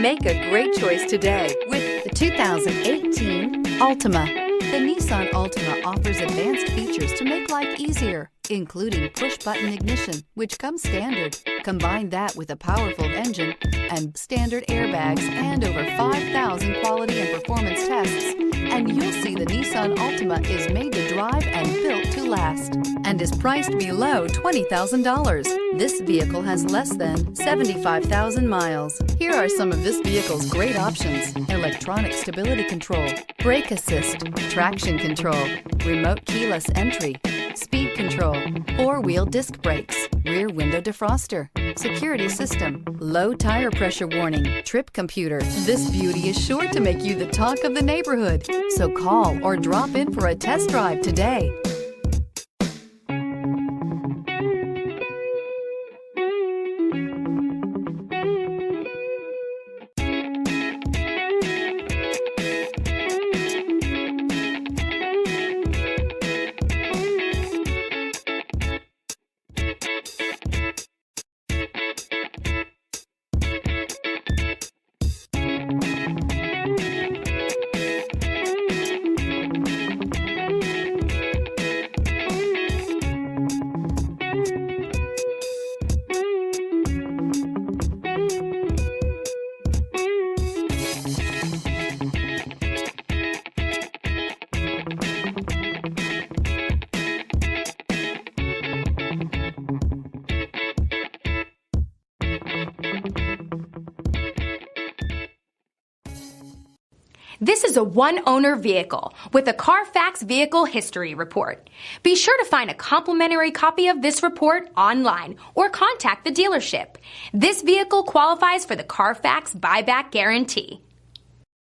Make a great choice today with the 2018 Altima. The Nissan Altima offers advanced features to make life easier, including push-button ignition, which comes standard. Combine that with a powerful engine and standard airbags and over 5,000 quality and performance tests, and you'll see the Nissan Altima is made to drive and built to last and is priced below $20,000. This vehicle has less than 75,000 miles. Here are some of this vehicle's great options: electronic stability control, brake assist, traction control, remote keyless entry, speed control, four-wheel disc brakes, rear window defroster, security system, low tire pressure warning, trip computer. This beauty is sure to make you the talk of the neighborhood. So call or drop in for a test drive today. This is a one-owner vehicle with a Carfax Vehicle History Report. Be sure to find a complimentary copy of this report online or contact the dealership. This vehicle qualifies for the Carfax Buyback Guarantee.